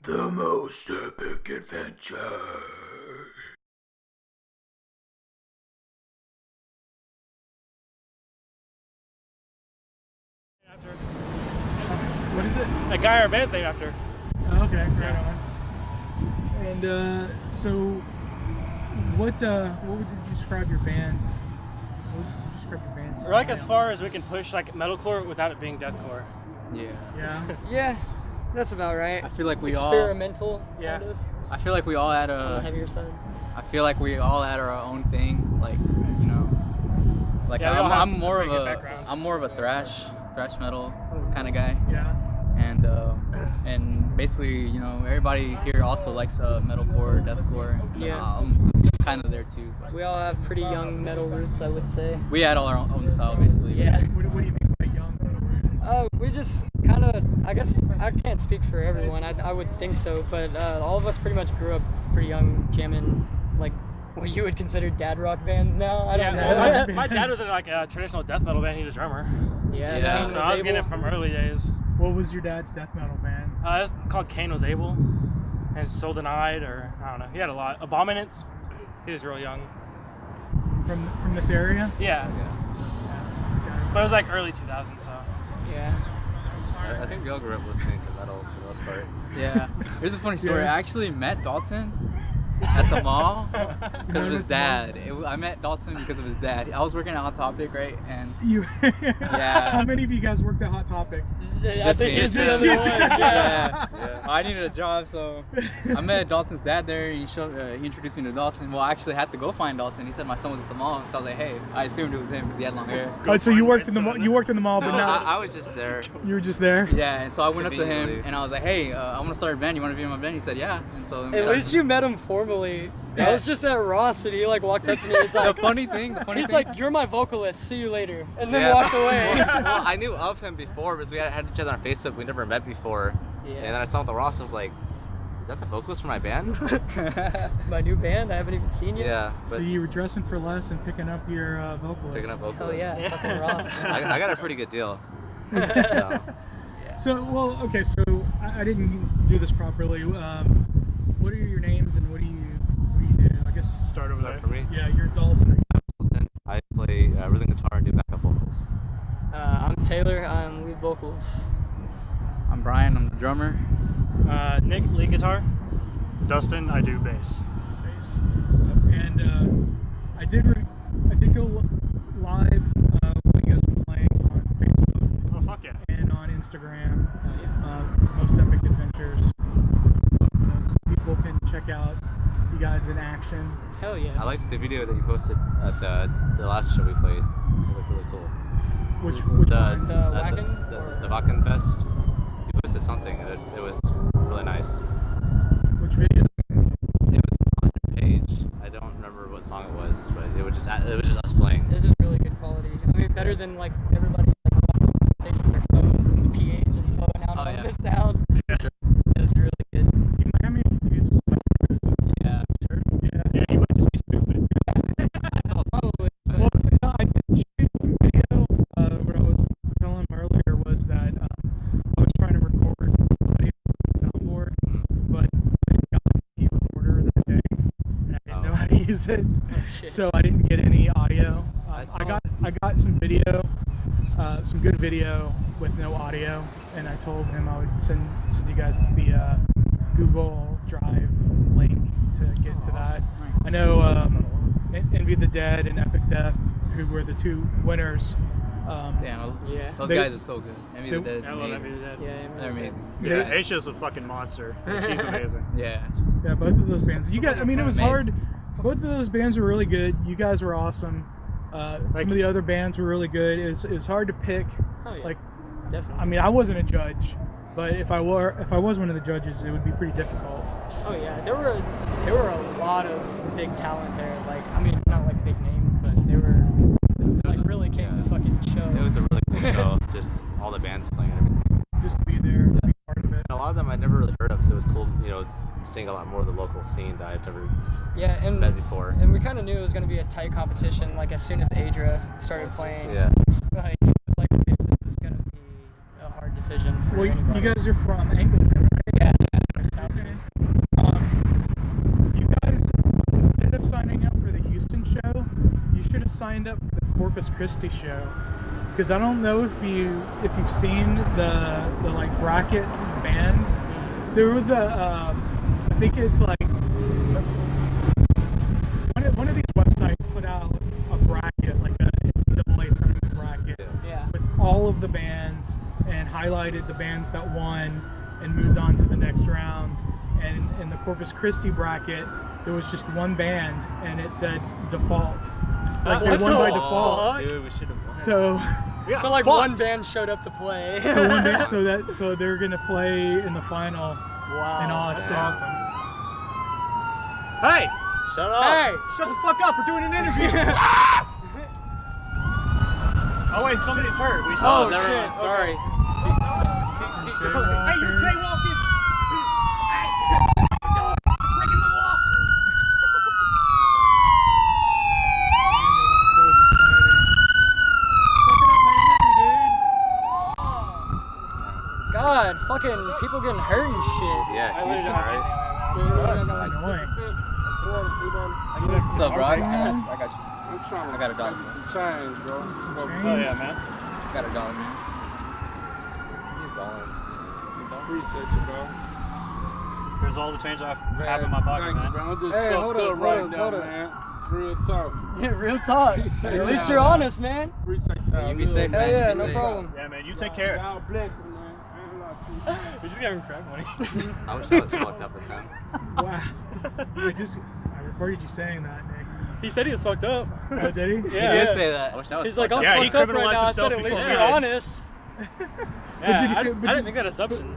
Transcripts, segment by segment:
The most epic adventure. What is it? A guy our band's named after. Oh, okay, right on. And so, what would you describe your band? What would you describe your band? We're like as far as we can push like metalcore without it being deathcore. Yeah. Yeah. Yeah, that's about right. I feel like we Experimental, Yeah. kind of, I feel like we all had on the a. heavier side. I feel like we all had our own thing. Like like Yeah, we all have I'm more of pretty good a. background. I'm more of a thrash metal kind of guy. Yeah. And basically, everybody here also likes metalcore, deathcore. Yeah. I'm kind of there too. But We all have pretty young metal roots, I would say. we had all our own style basically. Yeah. What do you mean by young metal roots? We just kind of, I guess, I can't speak for everyone. I would think so, but all of us pretty much grew up pretty young, jamming like what you would consider dad rock bands now. I don't Yeah, know. my dad was in like a traditional death metal band. He's a drummer. Yeah. Yeah. Kane So I was getting it able- from early days. What was your dad's death metal band? It's called Kane Was Able, and Soul Denied, or I don't know. He had a lot. Abominants. He was real young. From this area? Yeah. But it was like early 2000s, so. Yeah. I think we all grew up listening to metal for the most part. Yeah. Here's a funny story. Yeah. I actually met Dalton at the mall because met of him his at the mall? dad. I met Dalton because of his dad. I was working at Hot Topic, right? And You. Yeah. How many of you guys worked at Hot Topic? I Just think me. you're Just the you only two. one. yeah. Yeah. I needed a job, so I met Dalton's dad there. He introduced me to Dalton. Well, I actually had to go find Dalton. He said my son was at the mall, so I was like, hey, I assumed it was him because he had long hair. Oh, so you worked in the mall. You worked in the mall, but No, not. I was just there. You were just there. Yeah, and so I went up to him Conveniently. and I was like, hey, I want to start a band. You want to be in my band? He said, yeah. And so then we At started- least you met him formally. I was just at Ross and he like walks up to me. He's the like, funny thing. he's like, "You're my vocalist. See you later," and then Yeah. walked away. Well, I knew of him before because we had each other on Facebook. We never met before. Yeah. And then I saw him at the Ross. I was like, "Is that the vocalist for my band?" My new band. I haven't even seen yet. yeah. So But you were dressing for less and picking up your vocalist. picking up vocalists. Hell yeah, Yeah. fucking Ross. I got a pretty good deal. So, So, well, okay, so I didn't do this properly. What are your names and what do you do? I guess, Start over so there. for me, yeah, you're Dalton. I play rhythm guitar and do backup vocals. I'm Taylor. I'm lead vocals. I'm Brian. I'm the drummer. Nick, lead guitar. Dustin, I do bass. Bass. And I did go live when you guys were playing on Facebook Oh, fuck yeah. and on Instagram. Oh, yeah. Most Epic Adventures. Both of those people can check out you guys in action. Hell yeah. I liked the video that you posted at the last show we played. It looked really cool. Which the, one? The uh, Wacken, the, or- the Wacken Fest. You posted something. It was really nice. Which video? It was on your page. I don't remember what song it was, but it was just us playing. This is really good quality. I mean, better than like everybody like walking on stage with their phones and the PA just blowing out Oh, all yeah. the sound. It was really good. You might have me confused with somebody else. Yeah. Yeah. Yeah, you might just be stupid. Probably. But Well, no, I did shoot some video. What I was telling him earlier was that I was trying to record audio from the soundboard, but I got the recorder that day, and I didn't know how to use it, shit. so I didn't get any audio. I saw- I got some video, some good video with no audio, and I told him I would send you guys the Google Drive link to get to that. I know Envy the Dead and Epic Death, who were the two winners. Damn, yeah. those They- guys are so good. Envy the they- Dead is I love amazing. Envy the Dead. Yeah. They're amazing. Yeah, They- Aisha's a fucking monster. She's amazing. Yeah. Yeah, both of those bands. You guys, I mean, it was Amazing. hard. Both of those bands were really good. You guys were awesome. Some of the other bands were really good. It was hard to pick. Oh yeah. Like, Definitely. I mean, I wasn't a judge, but if I was one of the judges, it would be pretty difficult. Oh yeah, there were a lot of big talent there. Like, I mean, not like big names, but they were like really came to fucking show. It was a really cool show. Just all the bands playing and everything. Just to be there, to be part of it. And a lot of them I'd never really heard of, so it was cool, seeing a lot more of the local scene that I've never Yeah, and met before. and we kind of knew it was gonna be a tight competition. Like as soon as Adria started playing, Yeah. like it was like, okay, this is gonna be a hard decision. For Well, you anybody. guys are from Angleton, right? Yeah. So signing up for the Houston show, you should have signed up for the Corpus Christi show, because I don't know if you've seen the like bracket bands. There was I think it's like one of these websites put out a bracket, like a NCAA tournament bracket, Yeah. with all of the bands and highlighted the bands that won and moved on to the next round. And in the Corpus Christi bracket, there was just one band, and it said default. Like they won by default. Dude, we should have won. So Yeah, So like fuck. one band showed up to play. so one band, so they're gonna play in the final Wow. in Austin. Awesome. Hey! Shut up. Hey! Shut the fuck up, we're doing an interview! Oh wait, somebody's hurt. We Oh, never shit. mind. Sorry. Some Hey, you're jaywalkers. jaywalking! It's always exciting. Fucking up my interview, God, fucking people getting hurt and shit. Yeah, Houston, right? dude. Sucks. It's annoying. What's up, bro? I got you. I'm trying I got a dog. to some change, bro. Some Oh change. yeah, man. I got a dog, man. He's balling. Appreciate you, bro. Here's all the change I have in my pocket, Thank you, man. bro. I'm just Hey, fucked hold up up, right hold up, now, hold up. man. Real talk. Yeah, real talk. Appreciate At least y'all. you're honest, man. Appreciate y'all. You be safe, Hell man. yeah, Be no safe. problem. Yeah, man, you take care. Y'all bless me, man. I ain't gonna lie to you. We just gave him crack money. I wish I was fucked up as him. Wow. I recorded you saying that, Nick. He said he was fucked up. Oh, did he? He Yeah. did say I that. wish I was He's like, fucked I'm Yeah, he fucked up right criminalized now. I said, himself at least before. you're Yeah. honest. Yeah, did he say- I but didn't did- make that assumption.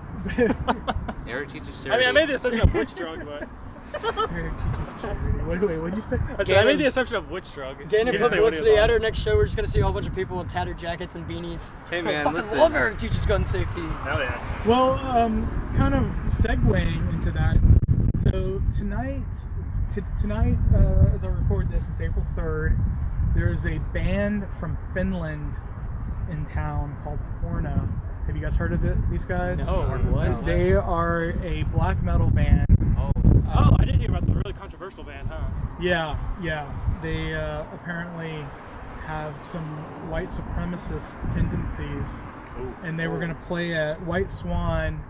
Eric teaches charity. I mean, I made the assumption of which drug, but Here, teach us charity. Wait, what'd you say? I said I made the assumption of which drug. Gaining He didn't say what he was publicity on. at our next show. We're just gonna see a whole bunch of people in tattered jackets and beanies. Hey, I man, fucking listen. love Eric teaches gun safety. Hell yeah. Well, kind of segueing into that. So tonight, as I record this, it's April 3rd. There is a band from Finland in town called Horna. Have you guys heard of these guys? Oh, what? They are a black metal band. Oh, I did hear about the really controversial band, huh? Yeah. They apparently have some white supremacist tendencies, and they were going to play at White Swan,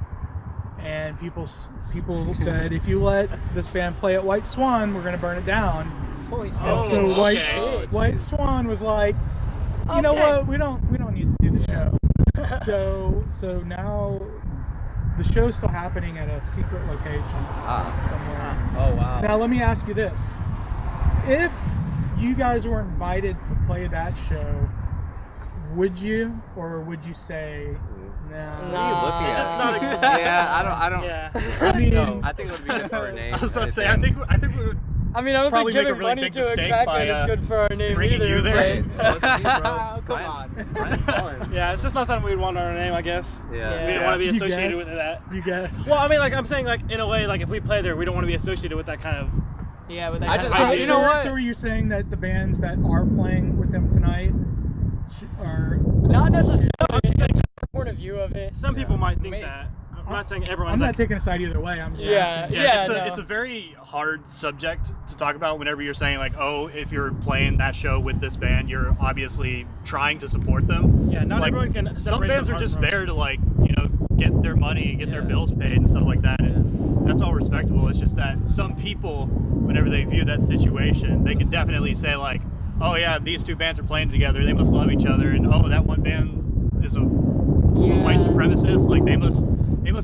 and people said, if you let this band play at White Swan, we're going to burn it down. Holy And Oh, so okay. White Swan was like, you know Okay. what, we don't need to do the show. So now the show's still happening at a secret location somewhere. Oh, wow. Now let me ask you this: if you guys were invited to play that show, would you, or would you say, nah? What are you looking Nah. at? Just not a Yeah, I don't. Yeah. I mean, No, I think it would be good for our name. I was about to say, I think we would. I mean, I don't Probably think make a giving really money big to a mistake crackhead by, is good for our name bringing either. you there. but- It's supposed to be, bro. Come Brian's- on. Brian's calling. Yeah, it's just not something we'd want on our name, I guess. Yeah. We Yeah. don't want to be You associated guess? with that. you guess. Well, I mean, like I'm saying, like in a way, like if we play there, we don't want to be associated with that kind of. Yeah, but that I kind just- of So, you so, know what? so are you saying that the bands that are playing with them tonight are not necessarily. It's just a point of view of it. Some people might think May- that. I'm not saying everyone's. I'm not like, taking a side either way. I'm just Yeah. asking. Yeah, no. it's a very hard subject to talk about whenever you're saying like, oh, if you're playing that show with this band, you're obviously trying to support them. Yeah, not like, everyone can. separate Some bands them are just from- there to like, get their money, get their bills paid and stuff like that. And that's all respectable. It's just that some people, whenever they view that situation, they can definitely say like, oh yeah, these two bands are playing together, they must love each other, and oh, that one band is a white supremacist, like they must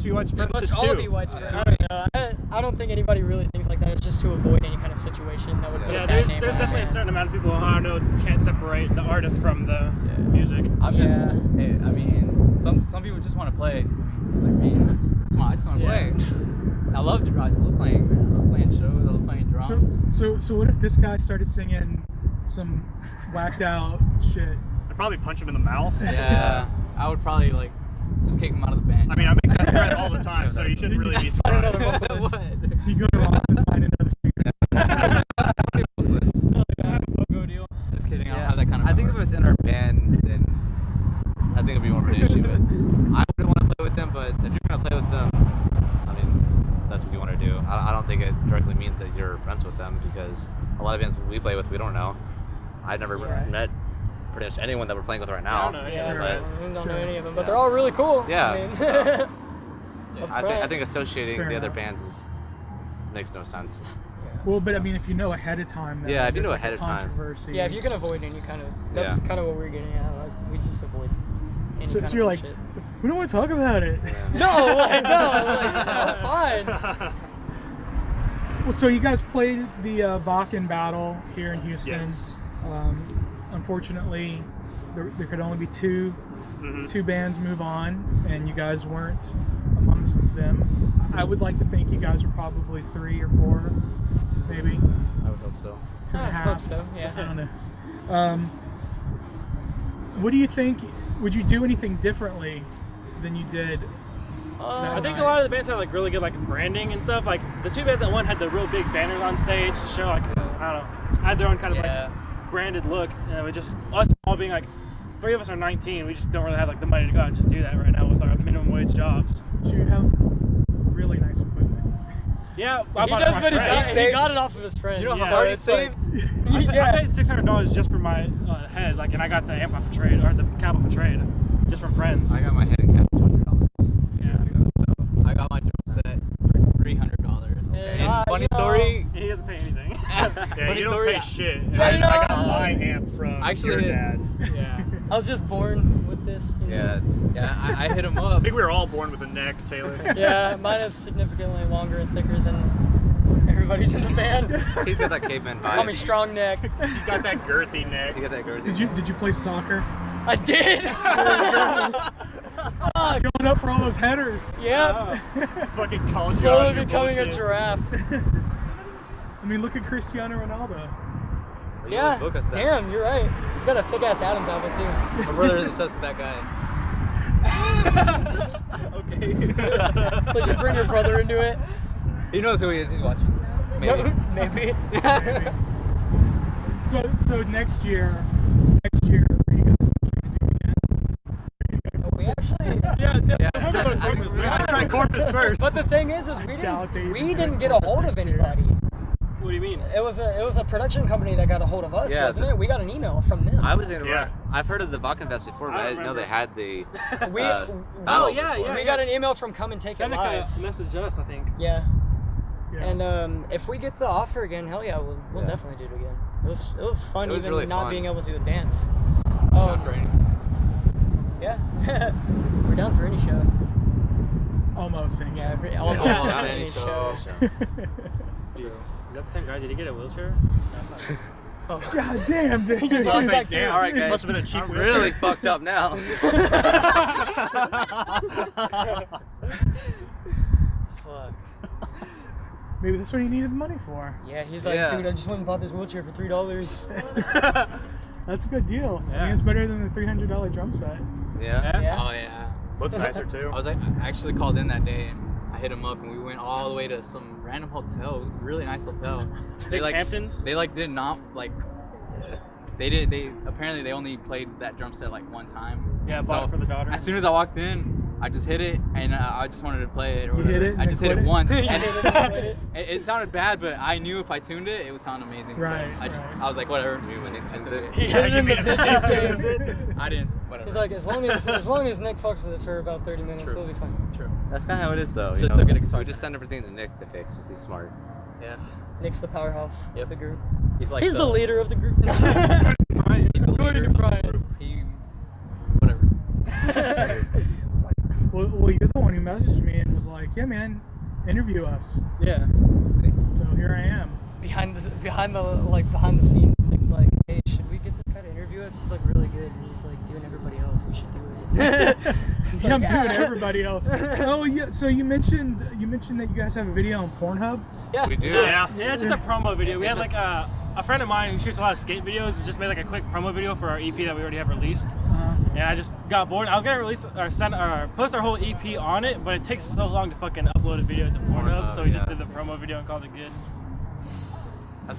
be white They supremacists must too. all be white supremacists. I don't think anybody really thinks like that. It's just to avoid any kind of situation that would put Yeah, a bad there's name on definitely it. a certain amount of people who I know can't separate the artist from the music. I'm just, Yeah. hey, I mean, some people just want to play. I mean, just like me, I just want to Yeah. play. I love playing. Man. I love playing shows. I love playing drums. So what if this guy started singing some whacked out shit? I'd probably punch him in the mouth. Yeah, I would probably like just kick him out of the band. I mean, I make that threat all the time, so you shouldn't really be Find surprised. another vocalist. What? You go to Ross and find another singer. Just kidding. I don't Yeah. have that kind of. I think if it power. was in our band, then I think it'd be more of an issue. But I wouldn't want to play with them. But if you're gonna play with them, I mean, that's what you want to do. I don't think it directly means that you're friends with them because a lot of bands we play with, we don't know. I've never Yeah. met pretty much anyone that we're playing with right now. I don't know any Yeah, of I them. don't Sure. know any of them, but Yeah. they're all really cool. Yeah, I mean, so- up I front. think associating Fair the other enough. bands makes no sense. Well, but I mean, if you know ahead of time, then Yeah, if you there's know like ahead a of time. controversy. Yeah, if you can avoid any kind of, that's Yeah. kind of what we're getting at. Like, we just avoid any So, kind so you're of like, shit. we don't want to talk about it. No, like, no, like, I'm fine. Well, so you guys played the Vakken battle here in Houston. Yes. Unfortunately, there could only be two bands move on, and you guys weren't amongst them. I would like to think you guys were probably 3 or 4, maybe I would hope so. 2.5. I hope so, yeah. I don't know. What do you think? Would you do anything differently than you did? I think a lot of the bands had like really good like branding and stuff. Like the two bands that won had the real big banners on stage to show like I don't know, had their own kind of Yeah. like branded look. And it was just us all being like, 3 of us are 19. We just don't really have like the money to go out and just do that right now with our minimum wage jobs. Do you have really nice equipment? Yeah, I He bought does, it but from my friend. he got it off of his friend. You know how Yeah, hard so he it's like- saved? I yeah. paid $600 just for my head, like, and I got the amp off a trade or the cab off a trade, just from friends. I got my head in cap $200 2 Yeah. years ago, so. I got my drum set for $300. Yeah, And funny you know- story, And he doesn't pay anything. Funny story, shit. Yeah, I I got know. my amp from Actually, your dad. yeah, I was just born with this. You know? Yeah. I hit him I up. think we were all born with a neck, Taylor. Yeah, mine is significantly longer and thicker than everybody's in the band. He's got that caveman vibe. Call me strong neck. You got that girthy neck. You got that girthy. Did you play soccer? I did. Fuck. Going up for all those headers. Yep. Fucking college. Slowly becoming a giraffe. I mean, look at Cristiano Ronaldo. Yeah. Book us that. Damn, you're right. He's got a thick ass Adam's outfit too. My brother is obsessed with that guy. Okay. So just bring your brother into it. He knows who he is. He's watching. Maybe. Maybe. So next year, are you guys going to do it again? We actually. Yeah, I I tried Corpus first. But the thing is Doubt they even we do didn't it get a Corpus hold of next year. anybody. What do you mean? It was a production company that got a hold of us, Yeah, wasn't it? We got an email from them. I was in. Yeah. I've heard of the Vakkenfest before, but I I didn't know remember. they had the. We- battle yeah, before. yeah. we got an email from Come and Take It Live. messaged us, I think. Yeah. Yeah. And if we get the offer again, hell yeah, we'll Yeah. definitely do it again. It was fun It was even really not fun. being able to advance. Not for any. Yeah. We're down for any show. Almost any Yeah, show. almost Almost any any show. Dude, is that the same guy? Did he get a wheelchair? God damn, dude. just lost Like, back damn, there. All right, guys. Must have been a cheap I'm wheelchair. really fucked up now. Fuck. Maybe that's what he needed the money for. Yeah, he's like, Yeah. dude, I just went and bought this wheelchair for $3. That's a good deal. I Yeah. mean, it's better than the $300 drum set. Yeah. Yeah. Oh yeah. Looks nicer too. I was like, I actually called in that day and I hit him up and we went all the way to some random hotel. It was a really nice hotel. They like Hamptons? They like did not like. They apparently they only played that drum set like one time. Yeah, And bought it for the daughter. As soon as I walked in, I just hit it and I just wanted to play it. Or You hit whatever. it and I then just hit quit it it? once. You and hit it and quit it? it sounded bad, but I knew if I tuned it, it would sound amazing. So Right, I just right. I was like, whatever. Maybe when Nick I tunes took it. He Yeah, hit it you in the made it fidget fast. spinner. I didn't. Whatever. He's like, as long as Nick fucks with it for about 30 minutes, True. he'll be fine. True. That's kind of how it is, though. Should've took it to We Guitar just Center. send everything to Nick to fix because he's smart. Yeah. Nick's the powerhouse Yep. of the group. He's like He's the leader of the group. He's the Gordon leader of the Bryan. group. He, whatever. Well, you're the one who messaged me and was like, "Yeah, man, interview us." Yeah. So here I am. behind the scenes, Nick's like, hey, should we get this guy to interview us? He's like really good, and he's like doing everybody else. We should do it. Yeah, I'm doing everybody else. Oh yeah. So you mentioned that you guys have a video on Pornhub. Yeah. We do. Yeah, just a promo video. We It's had like a friend of mine who shoots a lot of skate videos. We just made like a quick promo video for our EP that we already have released. And I just got bored. I was gonna release or post our whole EP on it, but it takes so long to fucking upload a video to Pornhub, so we just yeah. did the promo video and called it good.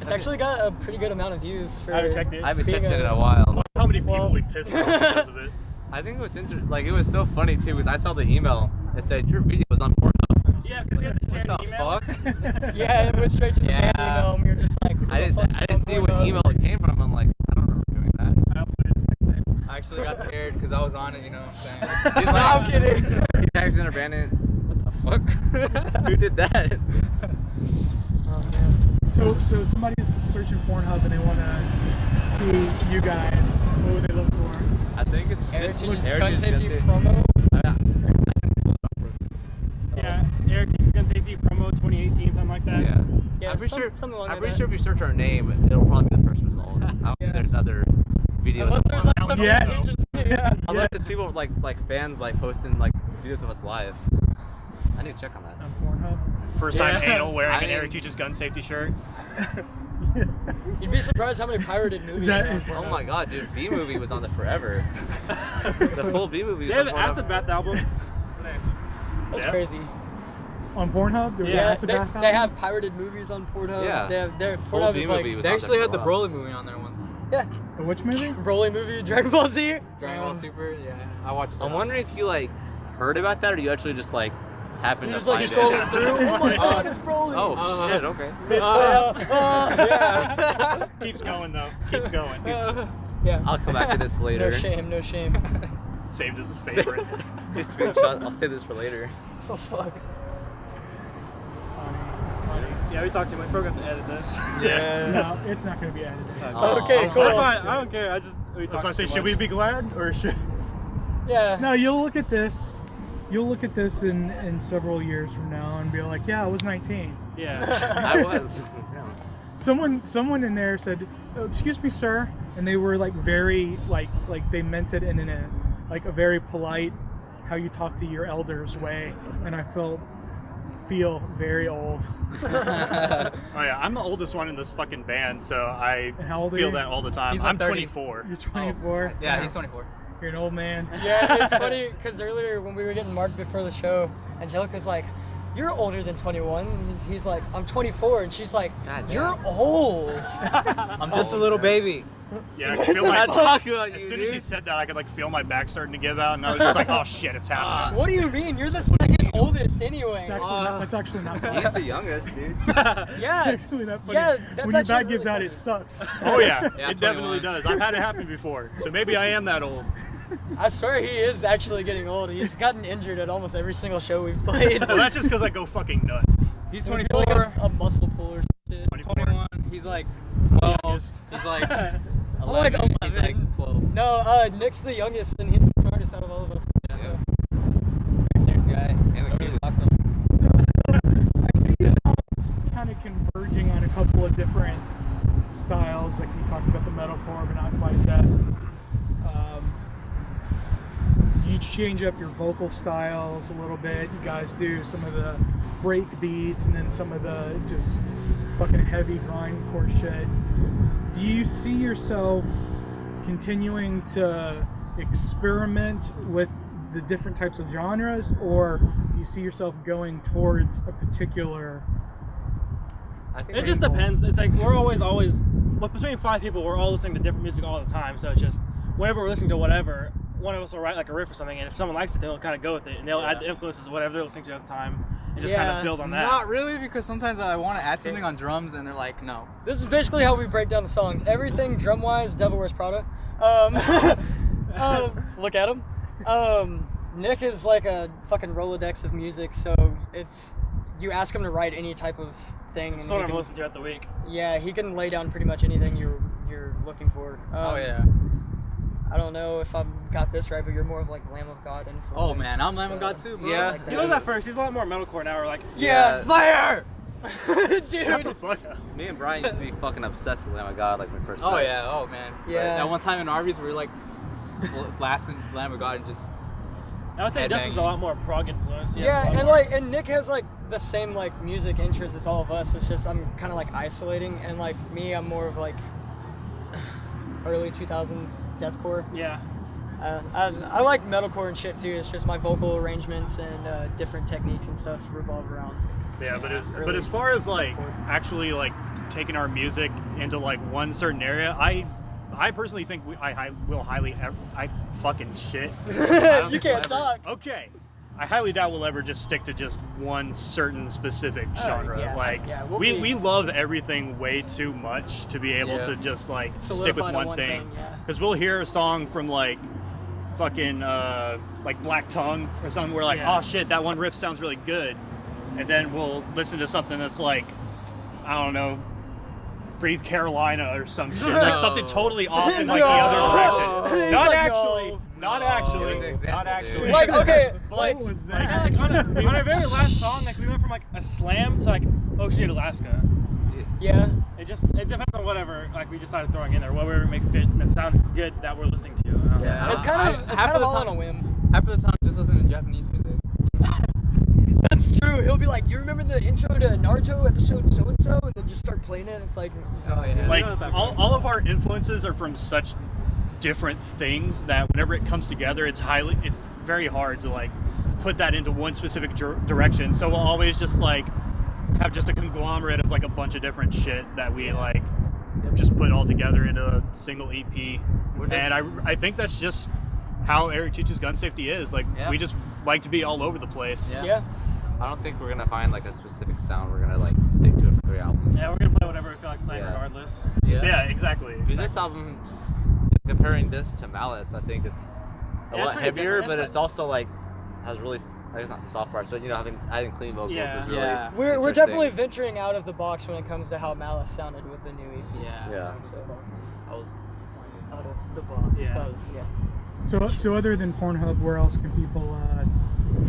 It's actually got a pretty good amount of views for. I haven't checked it. I haven't being checked it in a- a while. How many people Well- we pissed off because of it? I think it was it was so funny too because I saw the email that said your video was on Pornhub. Yeah, because we had to share What an the email. fuck? Yeah, it went straight to the band Yeah. email, and we were just like, I didn't see what email it came from. I'm like, I don't remember doing that. I actually got scared because I was on it, you know what I'm saying? He's No, like, I'm kidding. He tags in abandoned. What the fuck? Who did that? Oh man. So somebody's searching Pornhub and they want to see you guys. What would they look for? I think it's Eric, just gun Heritage safety Gun promo. Yeah, Eric teaches gun safety promo 2018, something like that. Yeah. Yeah, I'm pretty sure. something along I'm like pretty that. sure if you search our name, it'll probably be the first result. I don't Yeah. think there's other videos. Unless there's like some Yeah. attention. Yeah. Unless it's people like fans like posting like videos of us live. I need to check on that. On Pornhub. First time Yeah. anal wearing I an mean- Eric teaches gun safety shirt. You'd be surprised how many pirated movies. that- are on is- Pornhub. Oh my god, dude, B movie was on there forever. The full B movie. They Was have on an Pornhub. acid bath album. That's Yeah. crazy. On Pornhub, there was an Yeah, acid bath they album? have pirated movies on Pornhub. Yeah. Their Full Pornhub B is like movie was They on actually there had the for a while. Broly movie on there once. yeah, The which movie? Broly movie, Dragon Ball Z. Dragon Ball Super, yeah. I watched that. I'm wondering if you like heard about that or you actually just like happened You're to just like find scrolling it. through. Oh my god, it's Broly. Oh shit, okay. Yeah. Keeps going though. Keeps going. Yeah. I'll come back to this later. No shame, no shame. Saved as a favorite. Hey, screenshot. I'll save this for later. Oh fuck. Funny. Yeah, we talked too much. We forgot to edit this. Yeah. No, it's not going to be edited. Okay, cool. That's fine. I don't care. I just we talked. I say, should we be glad or should? Yeah. No, you'll look at this. You'll look at this in several years from now and be like, yeah, I was 19. Yeah. I was. Someone in there said, oh, "Excuse me, sir," and they were like very like they meant it in a like a very polite, how you talk to your elders way, and I feel very old. Oh yeah, I'm the oldest one in this fucking band, so I And how old are feel you? that all the time. He's like I'm 30. 24. You're 24. Yeah, he's 24. You're an old man. Yeah, it's funny because earlier when we were getting marked before the show, Angelica's like, "You're older than 21," and he's like, "I'm 24," and she's like, God damn. "You're old." I'm just a little baby. Yeah, I could feel my. I'm talking about As you, soon as he dude. said that, I could like feel my back starting to give out, and I was just like, "Oh shit, it's happening." What do you mean? You're the second oldest anyway. That's actually not funny. He's the youngest, dude. It's Yeah. actually not funny. Yeah, that's when your actually back gives really out, funny. it sucks. Oh yeah, Yeah, it definitely 21. does. I've had it happen before, so maybe I am that old. I swear he is actually getting old. He's gotten injured at almost every single show we've played. Well, that's just because I go fucking nuts. He's Would it be 24. like a muscle pull or shit. 21. He's like 12. He's like 11. I'm like He's 11. like 12. No, Nick's the youngest and he's the smartest out of all of us. Yeah. So. Very serious guy. And the Don't really cutest. talk to him. So I see you guys kind of converging on a couple of different styles. Like you talked about the metalcore, but not quite death. You change up your vocal styles a little bit. You guys do some of the break beats and then some of the just fucking heavy grindcore shit. Do you see yourself continuing to experiment with the different types of genres, or do you see yourself going towards a particular? I think It just depends. It's like we're always, well, between 5 people, we're all listening to different music all the time. So it's just whenever we're listening to whatever, one of us will write like a riff or something, and if someone likes it, they'll kind of go with it, and they'll add the influences of whatever they're listening to at the time, and just kind Yeah, of build on that. Not really, because sometimes I want to add something on drums, and they're like, no. This is basically how we break down the songs. Everything drum wise, Devil Wears Prada. Look at him. Nick is like a fucking Rolodex of music, so it's you ask him to write any type of thing. And That's what he I'm can- listening to throughout the week. Yeah, he can lay down pretty much anything you're looking for. Oh, yeah. I don't know if I've got this right, but you're more of like Lamb of God influence. Oh, man, I'm Lamb of God too, bro. Yeah. Like He was at first. He's a lot more metalcore now. We're like, Yeah, Slayer! dude. Fuck up. Me and Brian used to be fucking obsessed with Lamb of God like my first. Oh, met. yeah. Oh, man. Yeah. That one time in Arby's, we were like blasting Lamb of God and just. I would say Headbanging. Justin's a lot more prog influenced. He has a Yeah, lot and more- and Nick has like the same like music interests as all of us. It's just I'm kind of like isolating, and like me, I'm more of like early 2000s deathcore. yeah. I like metalcore and shit too. It's just my vocal arrangements and different techniques and stuff revolve around. Yeah, but early as far as like deathcore. actually like taking our music into like one certain area, I personally think I will highly I fucking shit. You can't talk. Okay. I highly doubt we'll ever just stick to just one certain specific genre. yeah, like yeah, we love everything way too much to be able to just like stick Solidify with to one thing. yeah. Because we'll hear a song from like fucking like Black Tongue or something. We're like, Yeah. oh shit, that one riff sounds really good, and then we'll listen to something that's like, I don't know, Breathe Carolina or some shit, like something totally off in like the other direction. He's Not like, actually, no. not Give us an actually, example, not dude. actually. Like, okay, like, What was Like, that? on our very last song, like we went from like a slam to like Ocean, Alaska. yeah. It depends on whatever like we decided throwing in there, whatever make fit and it sounds good that we're listening to. Yeah. It's kind of all on a whim. Half of the time, just listen to Japanese music. That's true. He'll be like, "You remember the intro to Naruto episode so and so," and then just start playing it. It's like, Oh yeah. Like all of our influences are from such different things that whenever it comes together, it's very hard to like put that into one specific direction. So we'll always just like have just a conglomerate of like a bunch of different shit that we like just put all together into a single EP. And I think that's just how Eric Teaches Gun Safety is. Like Yeah. we just like to be all over the place. Yeah. yeah. I don't think we're gonna find like a specific sound. We're gonna like stick to it for 3 albums. Yeah, we're gonna play whatever we feel like playing Yeah. regardless. Yeah, exactly. Because this album's, comparing this to Malice, I think it's a Yeah, it's lot pretty heavier, different. but It's it's also like has really, I guess not soft parts, but you know, adding clean vocals Yeah. is really Yeah. We're interesting. definitely venturing out of the box when it comes to how Malice sounded with the new EP. Yeah. Yeah. So, I was out of the box. Yeah. That was, yeah. So other than Pornhub, where else can people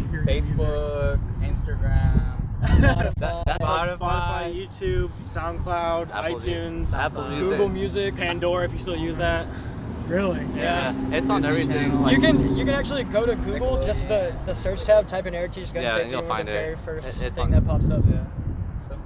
hear your music? Facebook, Instagram, That's Spotify, YouTube, SoundCloud, Apple iTunes, Apple Music. Google Music. Pandora if you still use that. Really? Yeah. It's on everything. Like, You can actually go to Google, just the search tab, type in Eric Teaches Gun Yeah, and Safety, you'll and find the it. very first It's thing on- that pops up. Yeah. So,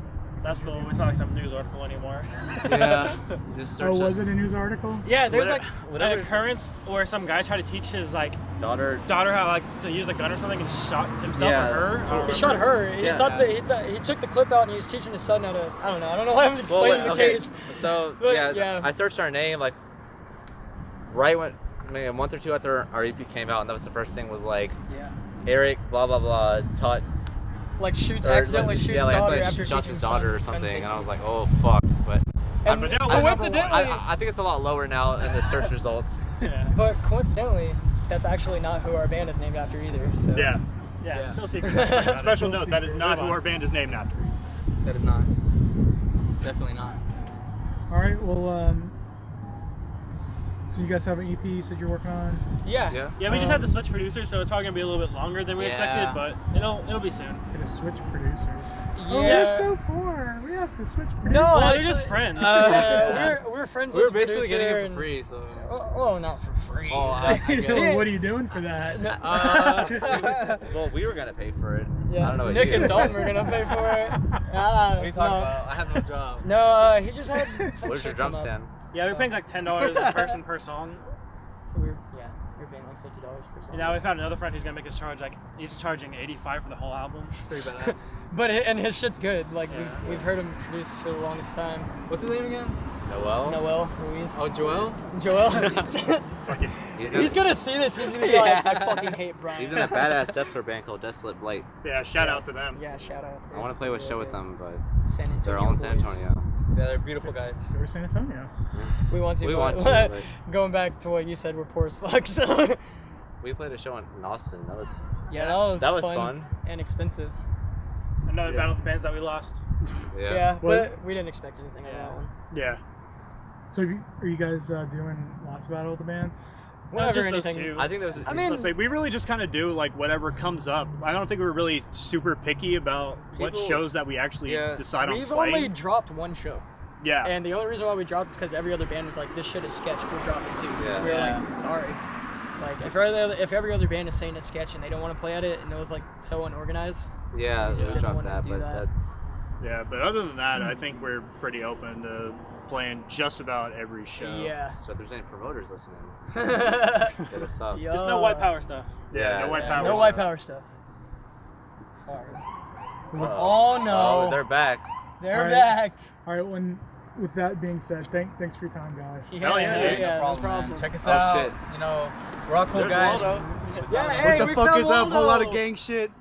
That's cool. It's not like some news article anymore. yeah, just search Oh, was us. it a news article? Yeah, there's Whatever- like whatever- an occurrence where some guy tried to teach his like daughter? daughter how like to use a gun or something and shot himself Yeah. or her. I don't he shot remember. her. He Yeah. thought that he took the clip out and he was teaching his son how to. I don't know why I'm explaining the case. So But, yeah, yeah. I searched our name like right when maybe a month or two after our EP came out, and that was the first thing was like Yeah. Eric blah blah blah taught Like shoots, or, accidentally like, shoots yeah, like, daughter accidentally after shot teaching his son daughter or gun something, safety. and I was like, oh fuck, but And But that was coincidentally, I think it's a lot lower now in the search results. Yeah. but coincidentally, that's actually not who our band is named after either. So. Yeah. Yeah. Yeah. Still secret. Special still note, that is secret. not who our band is named after. that is not. Definitely not. All right. Well, so you guys have an EP you said you're working on? Yeah. Yeah. Yeah, we just had to switch producers, so it's probably gonna be a little bit longer than we Yeah. expected, but it'll be soon. Gonna switch producers. Oh, Yeah. we're so poor. We have to switch producers. No, Well, they're actually, just friends. we're friends We were with the basically producer getting it and- for free, so. Oh, not for free. Oh, I guess. Well, what are you doing for that? Well, we were gonna pay for it. Yeah. I don't know. What Nick you and Dalton were gonna pay for it. Ah, What are you talking no. about? I have no job. No, he just had some Where's your shit drum come up. stand? Yeah, we're paying like $10 a person per song. So we're paying like $50 per song. And now we found another friend who's gonna make us charge like he's charging $85 for the whole album. Pretty badass. But and his shit's good. Like Yeah. we've heard him produce for the longest time. What's his name again? Noel. Noel Ruiz. Oh, Joel? Joel. He's He's gonna see this. He's gonna be like, I fucking hate Brian. He's in a badass deathcore band called Desolate Blight. Yeah, shout out to them. Yeah, shout out. I want to play with show with them, but San Antonio. they're all in San boys. Antonio. Yeah, they're beautiful guys. Go to San Antonio. We want to. We but want to, but- going back to what you said, we're poor as fuck. So We played a show in Austin. That was yeah, that was fun, fun. and expensive. Another Yeah. battle of the bands that we lost. Yeah, Well- but we didn't expect anything on Yeah. that one. Yeah. So are you guys doing lots of Battle of the Bands? Whenever just those anything. two. I think there was. I mean, Let's say we really just kind of do like whatever comes up. I don't think we're really super picky about what People- shows that we actually Yeah. decide on we've playing. only dropped one show. Yeah. And the only reason why we dropped is because every other band was like, this shit is sketch, we're dropping too. Yeah. We were Yeah. like, sorry. Like, if every other band is saying it's sketch and they don't want to play at it and it was like so unorganized, Yeah, We we just didn't dropped wanna that, do but that. that's. Yeah, but other than that, I think we're pretty open to playing just about every show. yeah. So if there's any promoters listening, Yeah. hit us up. Just no white power stuff. Yeah, no white Yeah, power. no stuff. white power stuff. Sorry. Uh-oh. Oh no. Oh, they're back. They're Alright. back. All right, when with that being said, thanks for your time, guys. Hell yeah, no problem. Man. Check us Oh, out. shit. You know, we're all cool guys. Yeah, hey, What the we fuck found is that whole lot of Waldo. gang shit?